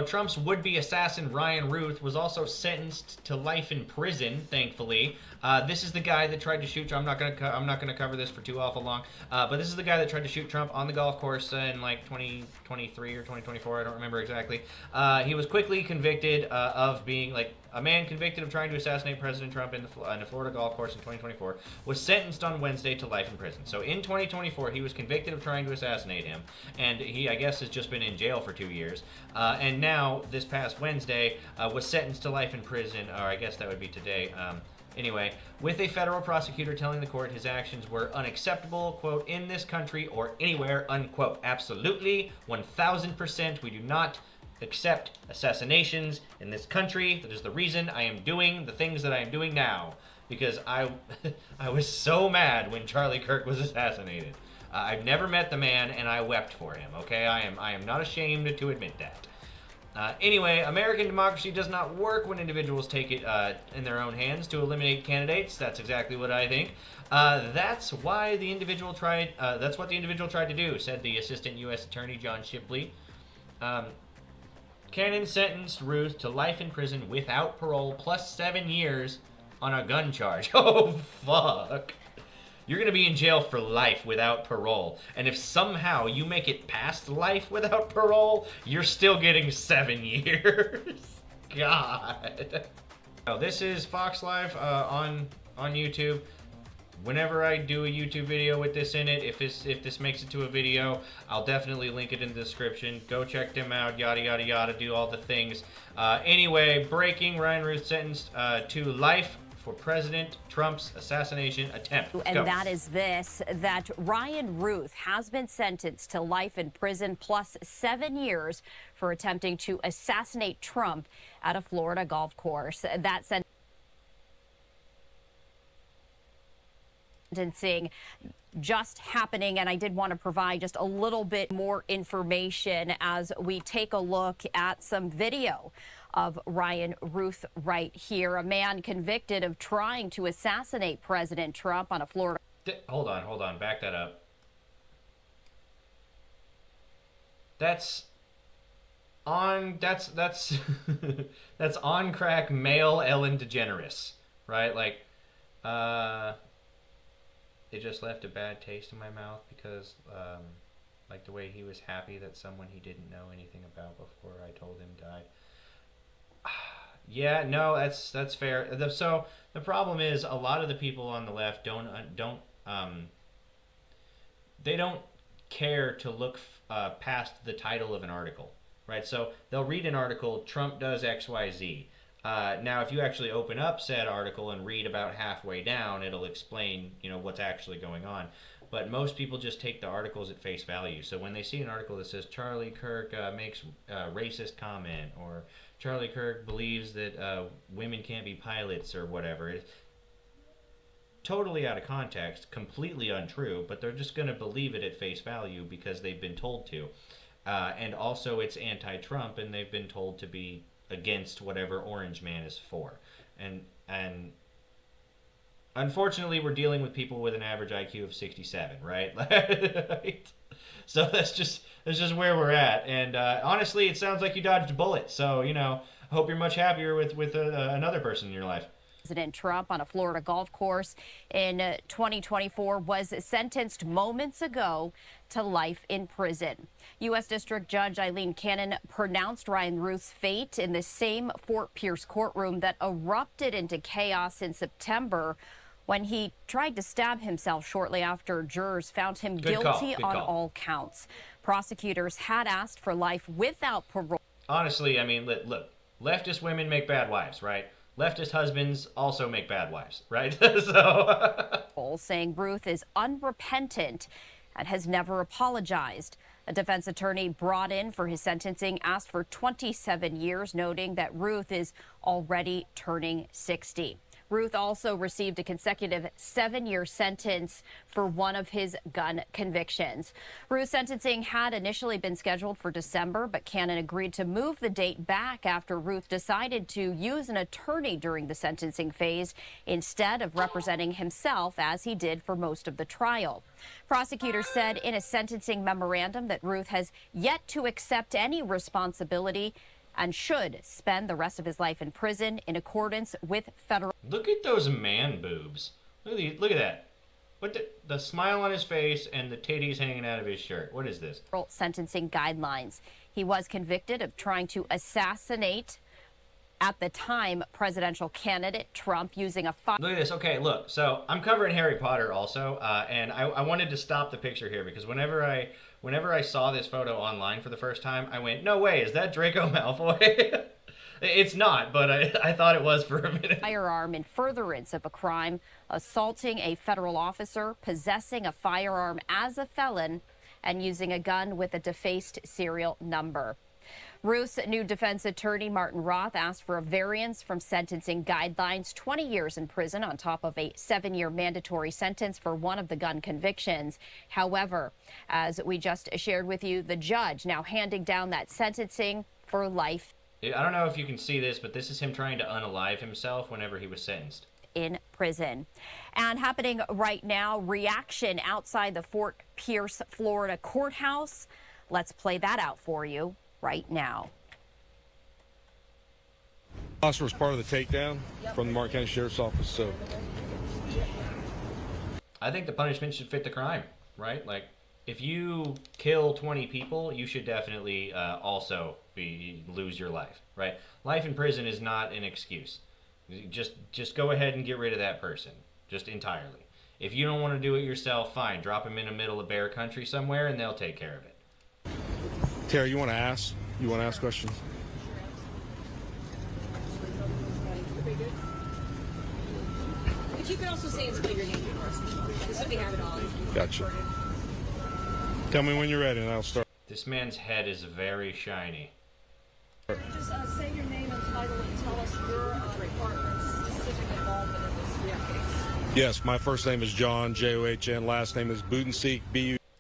Trump's would-be assassin Ryan Ruth was also sentenced to life in prison. Thankfully, this is the guy that tried to shoot Trump. I'm not gonna cover this for too awful long, but this is the guy that tried to shoot Trump on the golf course in like 2023 or 2024. I don't remember exactly. He was quickly convicted of being like a man convicted of trying to assassinate President Trump in the Florida golf course in 2024 was sentenced on Wednesday to life in prison. So in 2024, he was convicted of trying to assassinate him, and he, I guess, has just been in jail for 2 years. And now, this past Wednesday, was sentenced to life in prison, or I guess that would be today. Anyway, with a federal prosecutor telling the court his actions were unacceptable, quote, in this country or anywhere, unquote. Absolutely, 1000%, we do not accept assassinations in this country. That is the reason I am doing the things that I am doing now, because I was so mad when Charlie Kirk was assassinated. I've never met the man, and I wept for him. Okay, I am not ashamed to admit that. Anyway, American democracy does not work when individuals take it in their own hands to eliminate candidates. That's exactly what I think. That's why the individual tried. That's what the individual tried to do," said the Assistant U.S. Attorney John Shipley. Cannon sentenced Ruth to life in prison without parole plus 7 years on a gun charge. Oh, fuck. You're going to be in jail for life without parole. And if somehow you make it past life without parole, you're still getting 7 years. God. So this is Fox Live on YouTube. Whenever I do a YouTube video with this in it, if this makes it to a video, I'll definitely link it in the description. Go check them out, yada, yada, yada, do all the things. Anyway, breaking, Ryan Ruth sentenced to life for President Trump's assassination attempt. And that is this, that Ryan Ruth has been sentenced to life in prison plus 7 years for attempting to assassinate Trump at a Florida golf course. That sentencing just happening, and I did want to provide just a little bit more information as we take a look at some video of Ryan Ruth right here, a man convicted of trying to assassinate President Trump on a Florida. Hold on, back that up. That's that's on crack male Ellen DeGeneres, right? Like, it just left a bad taste in my mouth because, like, the way he was happy that someone he didn't know anything about before I told him died. Yeah, no, that's fair. So the problem is a lot of the people on the left don't care to look past the title of an article, right? So they'll read an article, Trump does XYZ. Now, if you actually open up said article and read about halfway down, it'll explain, what's actually going on. But most people just take the articles at face value. So when they see an article that says Charlie Kirk makes a racist comment, or Charlie Kirk believes that women can't be pilots or whatever, it's totally out of context, completely untrue, but they're just going to believe it at face value because they've been told to. And also it's anti-Trump, and they've been told to be against whatever Orange Man is for. And unfortunately, we're dealing with people with an average IQ of 67, right? So that's just where we're at. And honestly, it sounds like you dodged a bullet. So, I hope you're much happier with another person in your life. President Trump on a Florida golf course in 2024 was sentenced moments ago to life in prison. U.S. District Judge Eileen Cannon pronounced Ryan Ruth's fate in the same Fort Pierce courtroom that erupted into chaos in September when he tried to stab himself shortly after jurors found him guilty on all counts. Prosecutors had asked for life without parole. Honestly, I mean, look, leftist women make bad wives, right? Leftist husbands also make bad wives, right? So saying Ruth is unrepentant and has never apologized. A defense attorney brought in for his sentencing asked for 27 years, noting that Ruth is already turning 60. Ruth also received a consecutive 7-year sentence for one of his gun convictions. Ruth's sentencing had initially been scheduled for December, but Cannon agreed to move the date back after Ruth decided to use an attorney during the sentencing phase instead of representing himself as he did for most of the trial. Prosecutors said in a sentencing memorandum that Ruth has yet to accept any responsibility and should spend the rest of his life in prison in accordance with federal. Look at those man boobs. Look at that. What the smile on his face and the titties hanging out of his shirt. What is this? Sentencing guidelines. He was convicted of trying to assassinate, at the time, presidential candidate Trump using a fire. Look at this. Okay, look. So I'm covering Harry Potter also, and I wanted to stop the picture here because whenever I saw this photo online for the first time, I went, "No way, is that Draco Malfoy?" It's not, but I thought it was for a minute. Firearm in furtherance of a crime, assaulting a federal officer, possessing a firearm as a felon, and using a gun with a defaced serial number. Ruth's new defense attorney, Martin Roth, asked for a variance from sentencing guidelines, 20 years in prison on top of a 7-year mandatory sentence for one of the gun convictions. However, as we just shared with you, the judge now handing down that sentencing for life. I don't know if you can see this, but this is him trying to unalive himself whenever he was sentenced. In prison. And happening right now, reaction outside the Fort Pierce, Florida courthouse. Let's play that out for you right now. Officer was part of the takedown from the Martin County Sheriff's Office, so I think the punishment should fit the crime, right? Like, if you kill 20 people, you should definitely also lose your life, right? Life in prison is not an excuse. Just go ahead and get rid of that person, just entirely. If you don't want to do it yourself, fine. Drop them in the middle of bear country somewhere, and they'll take care of it. Terry, you want to ask? You want to ask questions? But you can also say it's your name for us. So we have it all. Gotcha. Tell me when you're ready, and I'll start. This man's head is very shiny. Just say your name and title and tell us your department's specific involvement in this case. Yes, my first name is John, John. Last name is Budensiek,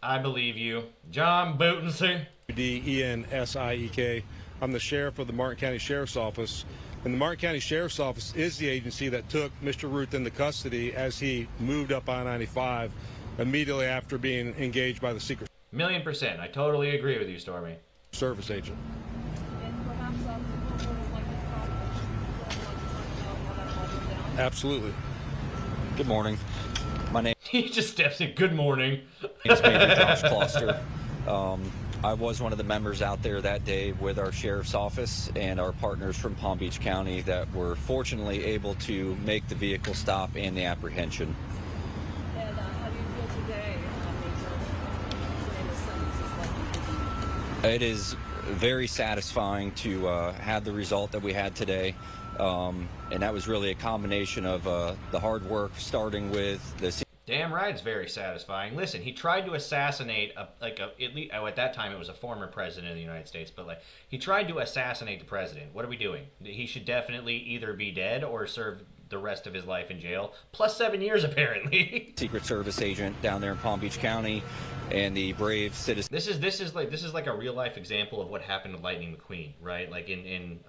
I believe you. John Budensiek. Budensiek. I'm the sheriff of the Martin County Sheriff's Office. And the Martin County Sheriff's Office is the agency that took Mr. Ruth into custody as he moved up I-95 immediately after being engaged by the Secret 1,000,000%. I totally agree with you, Stormy. Service agent. Absolutely. Good morning. My name He just steps in. Good morning. is Major Josh Kloster. I was one of the members out there that day with our sheriff's office and our partners from Palm Beach County that were fortunately able to make the vehicle stop and the apprehension. And how do you feel today, Major? It is very satisfying to have the result that we had today. And that was really a combination of the hard work starting with the... Damn right, it's very satisfying. Listen, he tried to assassinate at that time it was a former president of the United States, but like he tried to assassinate the president. What are we doing? He should definitely either be dead or serve the rest of his life in jail, plus 7 years apparently. Secret Service agent down there in Palm Beach County, and the brave citizen. This is like a real life example of what happened to Lightning McQueen, right? Like in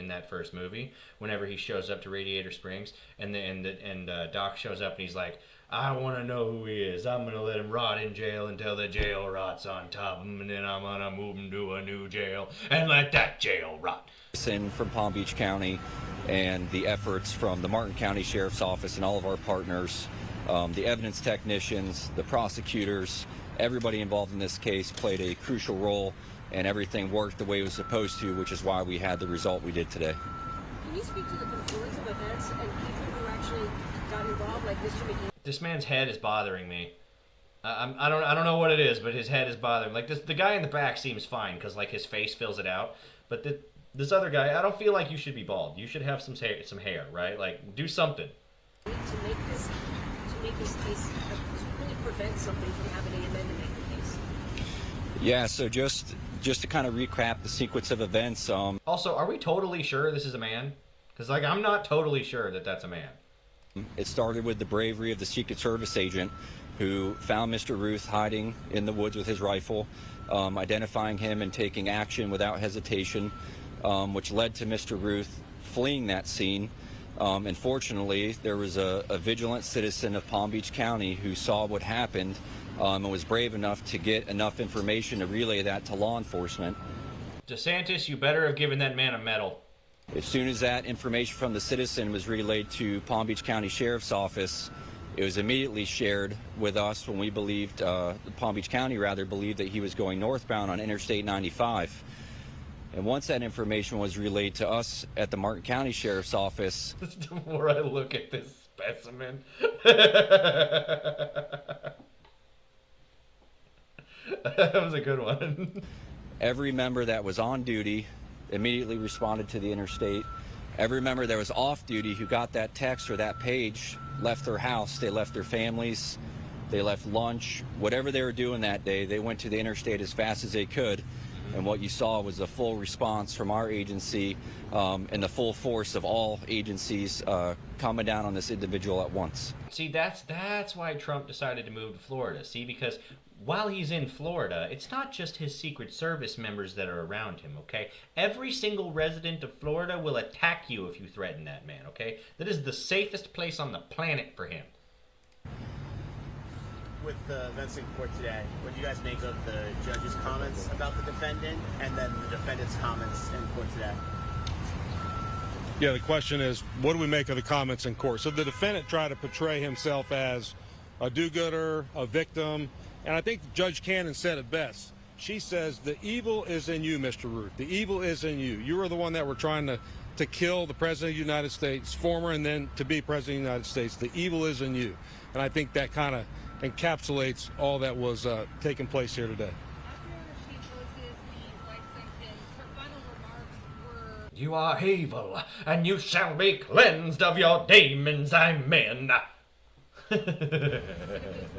that first movie, whenever he shows up to Radiator Springs, and Doc shows up and he's like, "I want to know who he is. I'm gonna let him rot in jail until the jail rots on top of him, and then I'm gonna move him to a new jail and let that jail rot." From Palm Beach County, and the efforts from the Martin County Sheriff's Office and all of our partners, the evidence technicians, the prosecutors, everybody involved in this case played a crucial role. And everything worked the way it was supposed to, which is why we had the result we did today. Can you speak to the confluence of events and people who actually got involved, like Mr. McGee? This man's head is bothering me. I don't know what it is, but his head is bothering. Like the guy in the back seems fine because like his face fills it out, but this other guy, I don't feel like you should be bald. You should have some hair, right? Like do something. To make this case to really prevent something from happening and then to make the case. Yeah. So just to kind of recap the sequence of events. Also, are we totally sure this is a man? Because like I'm not totally sure that that's a man. It started with the bravery of the Secret Service agent who found Mr. Ruth hiding in the woods with his rifle, identifying him and taking action without hesitation, which led to Mr. Ruth fleeing that scene. And fortunately, there was a vigilant citizen of Palm Beach County who saw what happened and was brave enough to get enough information to relay that to law enforcement. DeSantis, you better have given that man a medal. As soon as that information from the citizen was relayed to Palm Beach County Sheriff's Office, it was immediately shared with us when we believed, Palm Beach County rather, believed that he was going northbound on Interstate 95. And once that information was relayed to us at the Martin County Sheriff's Office... The more I look at this specimen... That was a good one. Every member that was on duty immediately responded to the interstate. Every member that was off duty who got that text or that page left their house. They left their families. They left lunch. Whatever they were doing that day, they went to the interstate as fast as they could. And what you saw was a full response from our agency and the full force of all agencies coming down on this individual at once. See, that's why Trump decided to move to Florida. See, because while he's in Florida, it's not just his Secret Service members that are around him, okay? Every single resident of Florida will attack you if you threaten that man, okay? That is the safest place on the planet for him. With the events in court today, what do you guys make of the judge's comments about the defendant and then the defendant's comments in court today? Yeah, the question is, what do we make of the comments in court? So the defendant tried to portray himself as a do-gooder, a victim, and I think Judge Cannon said it best. She says, the evil is in you, Mr. Ruth. The evil is in you. You are the one that were trying to kill the President of the United States, former and then to be President of the United States. The evil is in you. And I think that kind of encapsulates all that was taking place here today. You are evil, and you shall be cleansed of your demons, amen. There was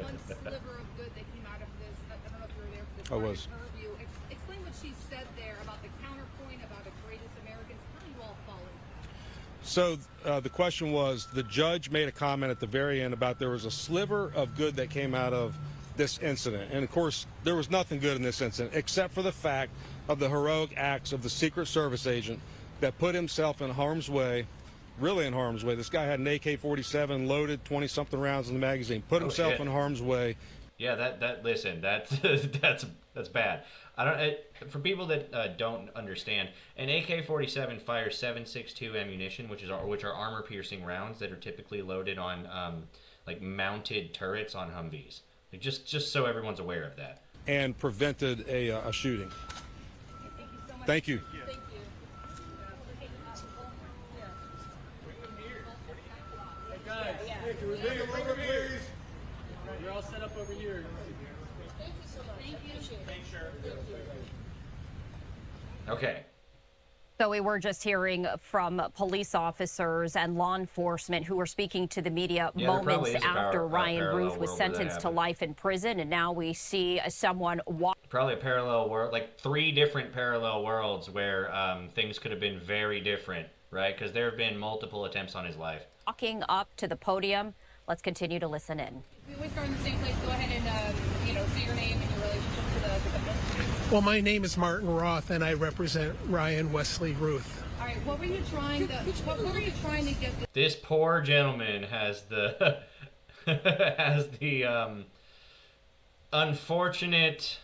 one sliver of good that came out of this. I don't know if you were there for this interview. Explain what she said there about the counterpoint, about the greatest Americans. How do you all fall in? So the question was, the judge made a comment at the very end about there was a sliver of good that came out of this incident. And of course, there was nothing good in this incident, except for the fact of the heroic acts of the Secret Service agent that put himself in harm's way, really in harm's way. This guy had an AK-47 loaded, 20-something rounds in the magazine, put himself in harm's way. Yeah, listen, that's bad. For people that don't understand, an AK-47 fires .7.62 ammunition, which are armor-piercing rounds that are typically loaded on like mounted turrets on Humvees. Like just so everyone's aware of that. And prevented a shooting. Thank you so much. Thank you. Thank you. Can we bring him over, please? You're all set up over here. Thank you so much. Thank you. Okay. So we were just hearing from police officers and law enforcement who were speaking to the media moments after Ryan Ruth was sentenced to life in prison, and now we see someone probably a parallel world, like 3 different parallel worlds where things could have been very different, right? Because there have been multiple attempts on his life. Walking up to the podium. Let's continue to listen in. We always start in the same place. Go ahead and say your name and your relationship to the defendant. Well, my name is Martin Roth, and I represent Ryan Wesley Ruth. All right, what were you trying to get? This poor gentleman has the unfortunate.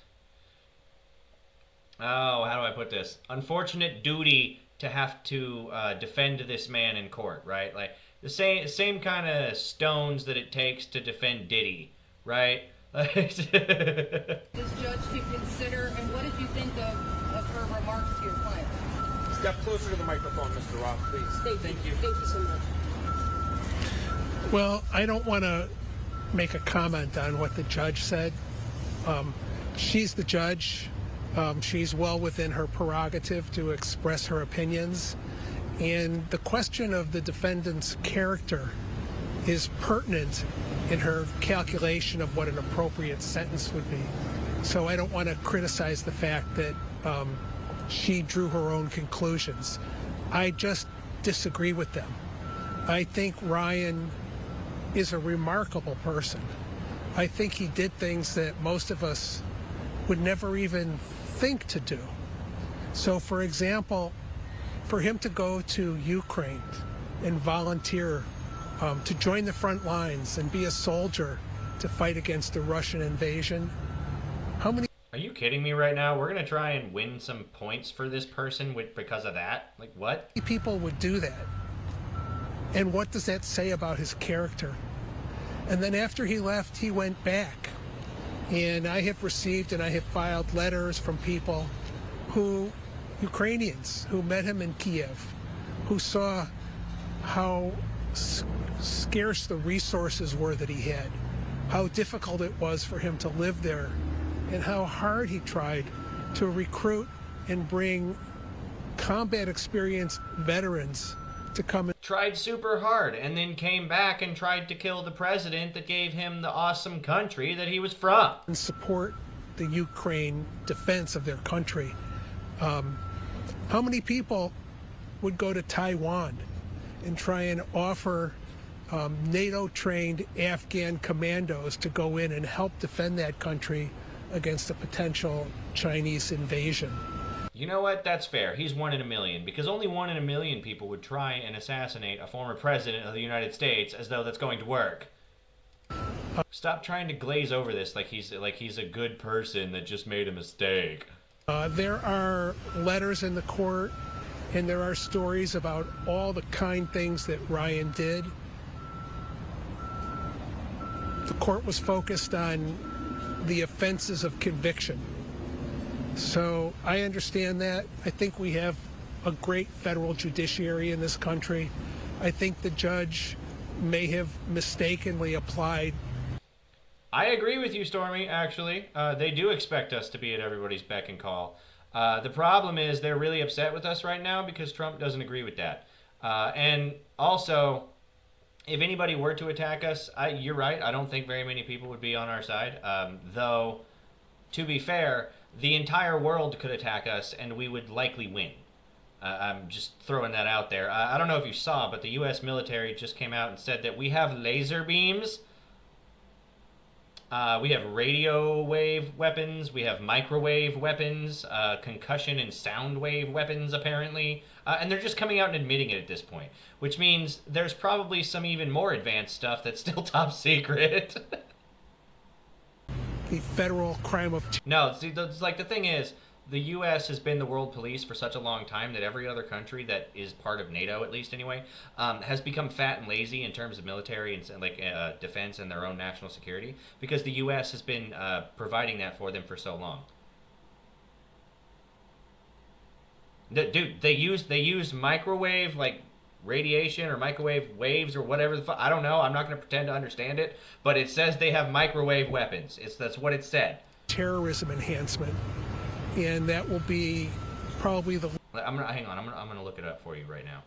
Oh, how do I put this? Unfortunate duty to have to defend this man in court, right? Like the same kind of stones that it takes to defend Diddy, right? This judge to consider, and what did you think of her remarks to your client? Step closer to the microphone, Mr. Roth, please. Thank you. Thank you so much. Well, I don't want to make a comment on what the judge said. She's the judge. She's well within her prerogative to express her opinions. And the question of the defendant's character is pertinent in her calculation of what an appropriate sentence would be. So I don't want to criticize the fact that she drew her own conclusions. I just disagree with them. I think Ryan is a remarkable person. I think he did things that most of us would never even think to do. So, for example, for him to go to Ukraine and volunteer to join the front lines and be a soldier to fight against the Russian invasion, how many... Are you kidding me right now? We're gonna try and win some points for this person because of that? Like, what? People would do that. And what does that say about his character? And then after he left, he went back. And I have received and I have filed letters from people Ukrainians who met him in Kiev, who saw how scarce the resources were that he had, how difficult it was for him to live there, and how hard he tried to recruit and bring combat experienced veterans to come in. Tried super hard and then came back and tried to kill the president that gave him the awesome country that he was from. And support the Ukraine defense of their country. How many people would go to Taiwan and try and offer NATO-trained Afghan commandos to go in and help defend that country against a potential Chinese invasion? You know what? That's fair. He's 1 in a million, because only 1 in a million people would try and assassinate a former president of the United States as though that's going to work. Stop trying to glaze over this like he's a good person that just made a mistake. There are letters in the court, and there are stories about all the kind things that Ryan did. The court was focused on the offenses of conviction. So I understand that. I think we have a great federal judiciary in this country. I think the judge may have mistakenly applied. I agree with you, Stormy, actually. They do expect us to be at everybody's beck and call. The problem is they're really upset with us right now because Trump doesn't agree with that. And also, if anybody were to attack us, you're right, I don't think very many people would be on our side. Though, to be fair, the entire world could attack us and we would likely win. I'm just throwing that out there. I don't know if you saw, but the U.S. military just came out and said that we have laser beams. We have radio wave weapons. We have microwave weapons, concussion and sound wave weapons, apparently. And they're just coming out and admitting it at this point, which means there's probably some even more advanced stuff that's still top secret. The federal crime of... No, see, the thing is, the U.S. has been the world police for such a long time that every other country that is part of NATO, at least anyway, has become fat and lazy in terms of military and defense and their own national security, because the U.S. has been providing that for them for so long. Dude, they use microwave radiation or microwave waves or whatever the fuck. I don't know. I'm not going to pretend to understand it, but it says they have microwave weapons. That's what it said. Terrorism enhancement. And that will be probably the... Hang on. I'm gonna look it up for you right now.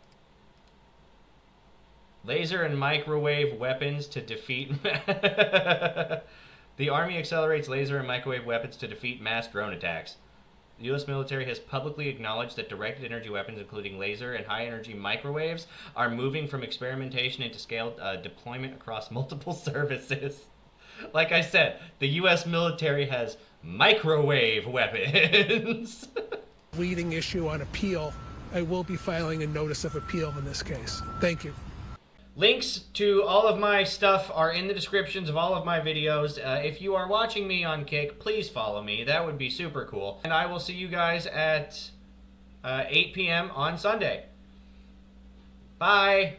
Laser and microwave weapons to defeat... The Army accelerates laser and microwave weapons to defeat mass drone attacks. The U.S. military has publicly acknowledged that directed energy weapons, including laser and high-energy microwaves, are moving from experimentation into scaled deployment across multiple services. Like I said, the U.S. military has microwave weapons. Leading issue on appeal. I will be filing a notice of appeal in this case. Thank you. Links to all of my stuff are in the descriptions of all of my videos. If you are watching me on Kick, please follow me. That would be super cool. And I will see you guys at 8 p.m. on Sunday. Bye.